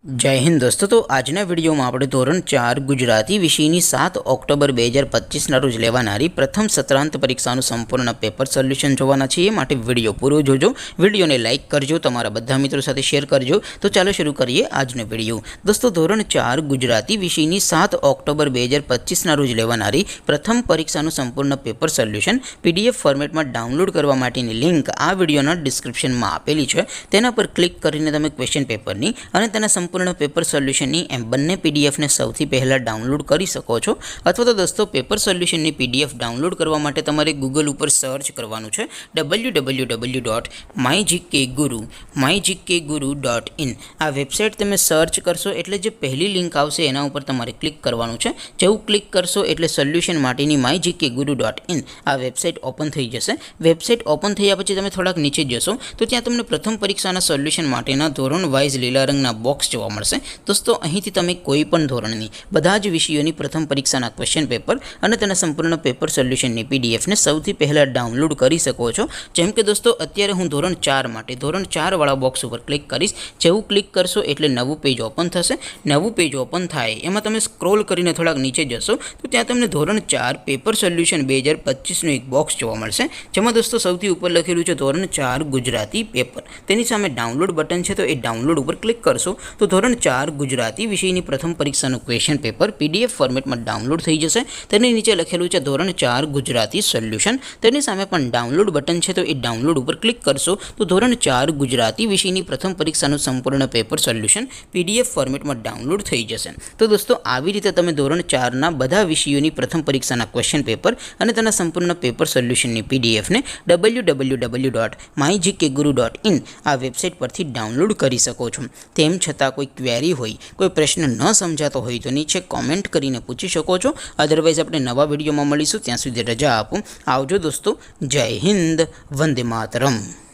जय हिंद दोस्तों। तो आजना विडियो में આપણે ધોરણ 4 ગુજરાતી વિષયની 7 ઓક્ટોબર 2025 ના રોજ લેવાનારી પ્રથમ સત્રાંત પરીક્ષાનું સંપૂર્ણ પેપર સોલ્યુશન જોવાના છીએ। માટે વિડિયો પૂરો જોજો, વિડિયોને લાઈક કરજો, તમારા બધા મિત્રો સાથે શેર કરજો। તો ચાલો શરૂ કરીએ આજનો વિડિયો। દોસ્તો ધોરણ 4 ગુજરાતી વિષયની 7 ઓક્ટોબર 2025 ના રોજ લેવાનારી પ્રથમ પરીક્ષાનું સંપૂર્ણ પેપર સોલ્યુશન પીડીએફ ફોર્મેટમાં ડાઉનલોડ કરવા માટેની લિંક આ વિડિયોના ડિસ્ક્રિપ્શનમાં આપેલી છે। તેના પર ક્લિક કરીને તમે ક્વેશ્ચન પેપરની અને તેના સંપૂર્ણ पेपर सोल्यूशन एम बने पीडीएफ ने सौथी पहला डाउनलॉड करी सको छो। अथवा तो दोस्तों पेपर सोल्यूशन नी पीडीएफ डाउनलॉड करवा माटे तमारे गूगल पर सर्च करवानुं छे www.mygkguru.in। आ वेबसाइट तमे सर्च करशो एटले जे पहली लिंक आवशे एना उपर तमारे क्लिक करवानुं छे। जेवुं क्लिक करशो एटले सोल्यूशन माटेनी mygkguru.in आ वेबसाइट ओपन थई जशे। वेबसाइट ओपन थया पछी तमे थोड़ाक नीचे जशो तो त्यां तमने प्रथम परीक्षाना सोल्यूशन माटेना धोरण वाइज लीला रंगना बॉक्स जोवा मळशे। दोस्तों અહીંથી તમે કોઈપણ ધોરણની બધા જ વિષયોની પ્રથમ પરીક્ષાના ક્વેશ્ચન પેપર અને તેના સંપૂર્ણ પેપર સોલ્યુશનની પીડીએફ ને સૌથી પહેલા ડાઉનલોડ કરી શકો છો। જેમ કે દોસ્તો અત્યારે હું ધોરણ 4 માટે ધોરણ 4 વાળા બોક્સ ઉપર ક્લિક કરીશ। જેવું ક્લિક કરશો એટલે નવું પેજ ઓપન થશે। નવું પેજ ઓપન થાય એમાં તમે સ્ક્રોલ કરીને થોડાક નીચે જશો તો ત્યાં તમને ધોરણ 4 પેપર સોલ્યુશન 2025 નું એક બોક્સ જોવા મળશે। જેમાં દોસ્તો સૌથી ઉપર લખેલું છે ધોરણ 4 ગુજરાતી પેપર। તેની સામે ડાઉનલોડ બટન છે તો એ ડાઉનલોડ ઉપર ક્લિક કરશો तो धोरण 4 गुजराती विषय प्रथम परीक्षा क्वेश्चन पेपर पीडीएफ फॉर्मेट में डाउनलॉड थी जैसे। नीचे लखेलू है धोरण 4 गुजराती सोल्यूशन। सामे पण डाउनलॉड बटन है तो ये डाउनलॉड पर क्लिक करशो तो धोरण 4 गुजराती विषय प्रथम परीक्षा संपूर्ण पेपर सोल्यूशन पीडीएफ फॉर्मेट में डाउनलॉड थी जैसे। तो दोस्तों આવી રીતે તમે ધોરણ 4 ના બધા વિષયોની પ્રથમ પરીક્ષાના ક્વેશ્ચન પેપર અને તેના સંપૂર્ણ પેપર સોલ્યુશનની પીડીએફ ને www.mygkguru.in આ વેબસાઇટ પરથી ડાઉનલોડ કરી શકો છો। તેમ છતાં कोई क्वेरी होय, कोई प्रश्न न समझातो होय तो नीचे कॉमेंट करीने पूछी शको छो। अदरवाइज आपणे नवा विडियो में मळीशुं, त्यां सुधी रजा आपो। आवजो दोस्तों। जय हिंद, वंदे मातरम।